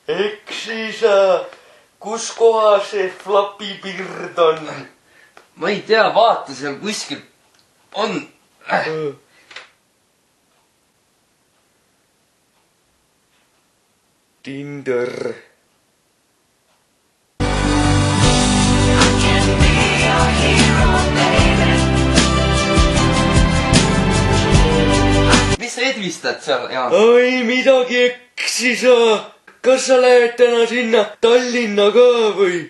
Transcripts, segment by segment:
Eks siis, kus kohas see flapipird on? Ma ei tea, vaata seal kuskil on. Tinder. Mis sa edvistad seal, Jaan? Ai, midagi eksis. Kas sa lähed täna sinna Tallinna ka või?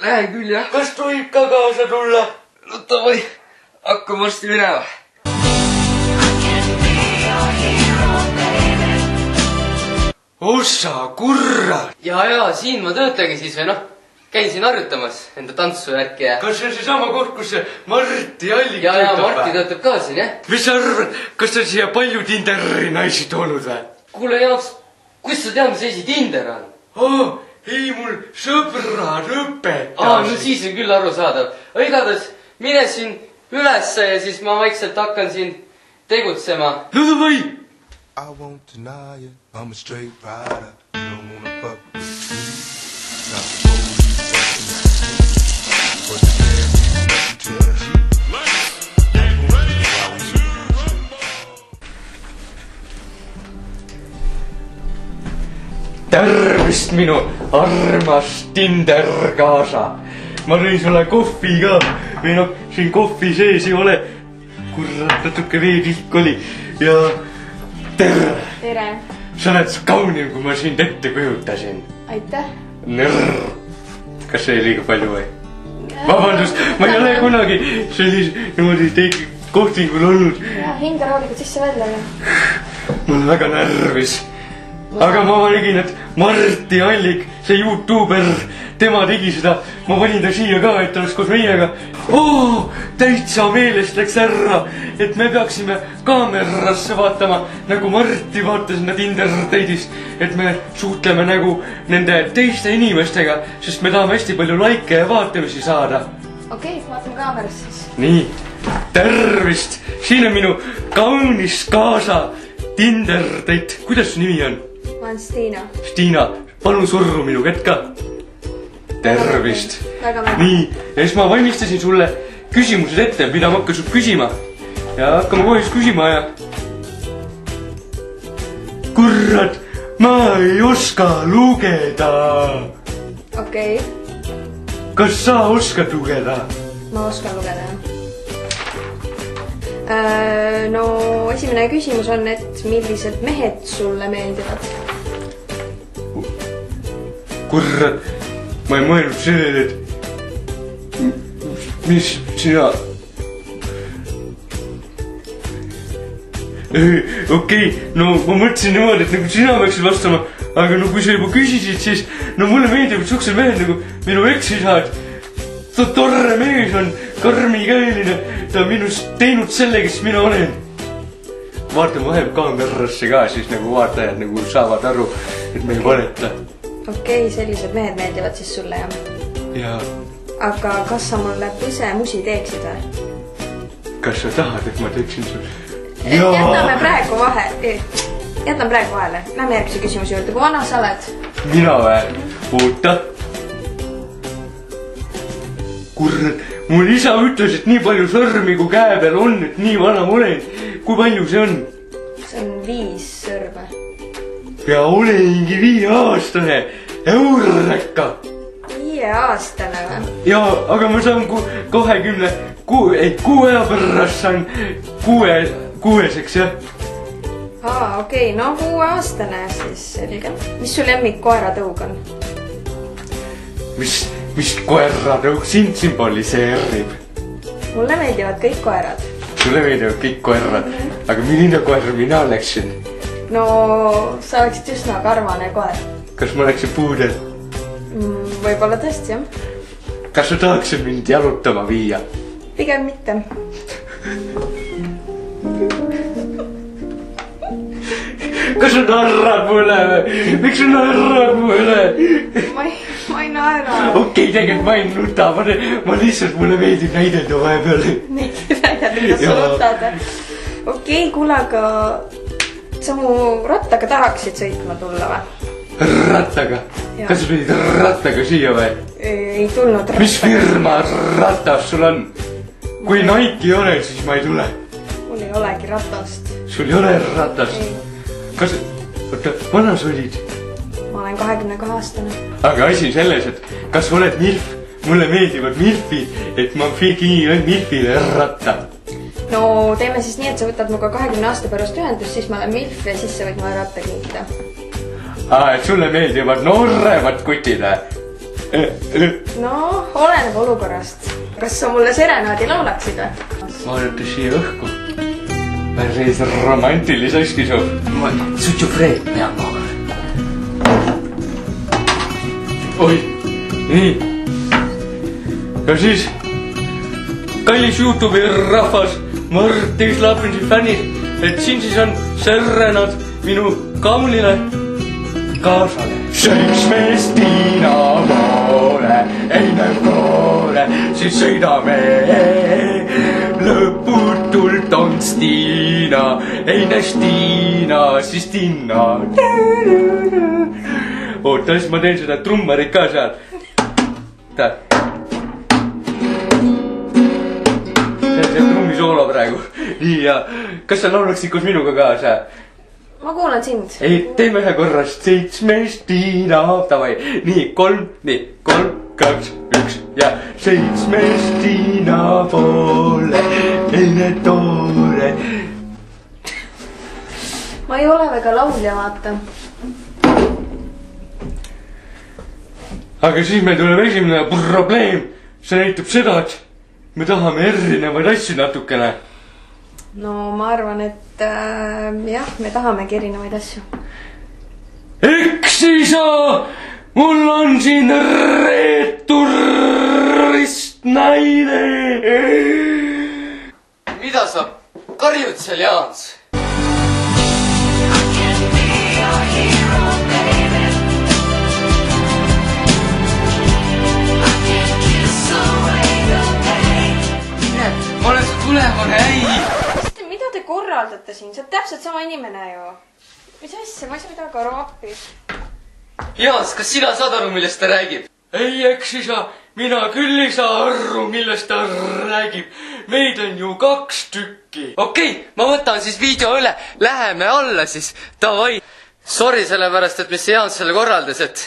Lähen küll, jah. Kas tohib ka kaasa tulla? No davai, hakkame varsti minema. Ossa, kurat! Ja, siin ma töötagi siis või noh. Käin siin harjutamas enda tantsuvärki ja... Kas see on seesama koht, kus see Marti Allik ja töötab? Marti töötab ka siin, jah. Mis sa arvad, kas sa siia palju Tinderi naisi toonud või? Kuule, Jaaks, kus sa tead, mis asi Tinder on? Ei, mul sõbrad õpetasid. No siis on küll arusaadav. Igatahes, mine siin ülesse ja siis ma vaikselt hakkan siin tegutsema. No davai! I won't deny it, I'm a straight rider. You don't wanna fuck with me. Not Tervist, minu armas Tinder kaasa. Ma tõin sulle kohvi ka. Või noh, siin kohvi sees ei ole. Kurat, natuke veetilk oli. Ja tere. Tere. Sa oled kaunim, kui ma sind ette kujutasin. Aitäh. Kas see liiga palju või? Vabandust, ma ei ole kunagi niimoodi kohtingul olnud. Hinga rahulikult sisse-välja. Ma olen väga närvis. Aga ma nägin, et Marti Allik, see YouTuber, tema tegi seda. Ma panin ta siia ka, et ta oleks koos meiega. Täitsa meelest läks ära, et me peaksime kaamerasse vaatama, nagu Marti vaatas enda Tinder-date'is. Et me suhtleme nagu nende teiste inimestega, sest me tahame hästi palju laike ja vaatamisi saada. Okei, vaatame kaamerasse siis. Nii, tervist. Siin on minu kaunis kaasa Tinder-date. Kuidas su nimi on? Ma olen Stiina. Stiina, palun surru minu kätt ka. Tervist. Nii, ja siis ma valmistasin sulle küsimused ette, mida ma hakkan sult küsima. Ja hakkame kohe siis küsima ja... Kurat, ma ei oska lugeda. Okei. Kas sa oskad lugeda? Ma oskan lugeda, jah. No, esimene küsimus on, et millised mehed sulle meeldivad? Kurat, ma ei mõelnud sellele, et mis sina... Okei, no ma mõtlesin niimoodi, et nagu sina peaksid vastama, aga no kui sa juba küsisid, siis no mulle meeldivad suksel mehed nagu minu eksisa, et ta torre mees on, karmikäeline, ta on minust teinud selle, kes mina olen. Vaatame vahem kaamerasse ka, siis nagu vaatajad nagu saavad aru, et me ei valeta. Okei, sellised mehed meeldivad siis sulle, jah? Ja Aga kas sa mulle musi teeksid või? kas sa tahad, et ma teeksin sul? Jätame praegu vahele. Lähme järgmise küsimuse juurde. Kui vana sa oled? Mina või? Oota. Kurat, mul isa ütles, et nii palju sõrmi kui käe peal on, et nii vana ma olen. Kui palju see on? See on 5 sõrme. Ja olengi 5-aastane. Eureka! 5-aastane või? Ja, aga ma saan 6 aja pärast saan 6-seks, jah. Okei, no 6-aastane siis selge. Mis sul lemmikkoeratõug on? Mis koeratõug sind sümboliseerib? Mulle meeldivad kõik koerad. Sulle meeldivad kõik koerad, aga milline koer mina oleksin? No, sa oleksid üsna karvane koer. Kas ma oleksin puudel? Võib-olla tõesti, jah. Kas sa tahaksid mind jalutama viia? Pigem mitte. Kas sa narrad mulle või? Miks sa narrad mulle? Ma ei naera. Okei, tegelikult ma ei nuta, ma lihtsalt mulle meeldib näidelda vahepeal. Näidelda, kuidas sa nutad. Okei, kuule, aga sa mu rattaga tahaksid sõitma tulla või? rattaga. Kas sa pidid rattaga siia või? Ei tulnud rattaga. Mis firma ratas sul on? Kui Nike ei ole, siis ma ei tule. Mul ei olegi ratast. Sul ei ole ratast? Kas... Oota, vana sa olid? Ma olen 22-aastane. Aga asi selles, et kas oled milf? Mulle meeldivad milfid, et ma kingiin milfile ratta. No teeme siis nii, et sa võtad muga 20 aasta pärast ühendust, siis ma olen milf ja siis sa võid mulle ratta kingida. Et sulle meeldivad nooremad kutid? No, oleneb olukorrast. Kas sa mulle serenaadi laulaksid või? Vaadates siia õhku. Päris romantilis hästi su. Sutsu Fred, peab maga. Oi, nii. Ja siis, kallis YouTube'i rahvas, Marti Slapinsi fännid, et siin siis on serenad minu kaunile kaasale. Seitsmest Tiina poole, eine poole, siis sõidame. Lõputult on Stiina, eine Stiina, siis Tiina. Oota, siis ma teen seda trummarit ka seal. Ta. See trummisoolo praegu. Nii ja, kas sa laulaksid koos minuga kaasa? Ma kuulan sind. Ei, teeme ühe korrast. Seitsmest Tiina, davai. Nii, 3, 2, 1 ja seitsmest Tiina poole, eine toore. Ma ei ole väga laulja, vaata. Aga siis meil tuleb esimene probleem. See näitab seda, et me tahame erinevaid asju natukene. No ma arvan, et jah, me tahamegi erinevaid asju. Eksisa! Mul on siin reeturist naine. Mida sa karjud seal, Jaans? Ma olen su tulevane äi. Mida te korraldate siin? Sa oled täpselt sama inimene ju. Mis asja? Ma ei saa midagi aru appi. Jaans, kas sina saad aru, millest ta räägib? Ei eksisa, mina küll ei saa aru, millest ta räägib. Meid on ju 2 tükki. Okei, ma võtan siis video üle. Läheme alla siis. Davai. Sorry sellepärast, et mis see Jaans selle korraldas, et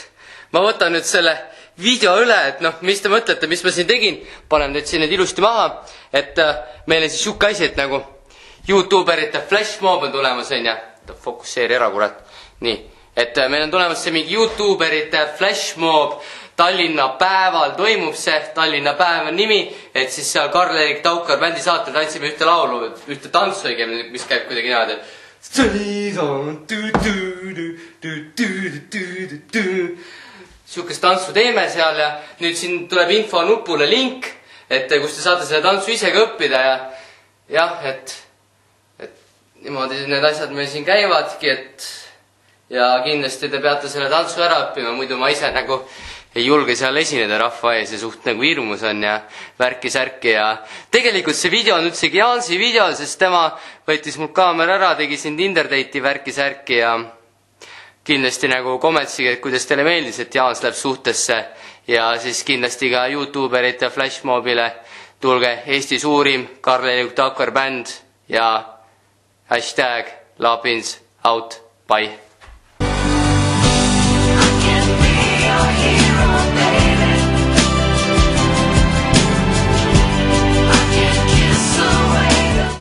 ma võtan nüüd selle video üle, et noh, mis te mõtlete, mis ma siin tegin. Panen teid siin nüüd ilusti maha, et meil on siis siuke asi, et nagu YouTuberite flashmob on tulemas, on ja. Fokusseeri ära, kurat. Nii, et meil on tulemas see mingi YouTuberite flashmob. Tallinna päeval toimub see, Tallinna päev on nimi, et siis seal Karl-Erik Taukar bändi saatel tantsime ühte laulu, ühte tantsu õigemini, mis käib kuidagi niimoodi. Siukest tantsu teeme seal ja nüüd siin tuleb info nupule link, et kus te saate selle tantsu ise ka õppida ja jah, et niimoodi need asjad meil siin käivadki, et ja kindlasti te peate selle tantsu ära õppima, muidu ma ise nagu ei julge seal esineda rahva ees ja suht nagu hirmus on ja värki-särki ja tegelikult see video on üldsegi Jaansi video, sest tema võttis mul kaamera ära, tegi siin Tinderdate'i värki-särki ja kindlasti nagu kommentsige, et kuidas teile meeldis, et Jaans läheb suhtesse ja siis kindlasti ka YouTuberite flashmobile tulge Eesti suurim Karl-Erik Taukar bänd ja hashtag Lapins out, bye.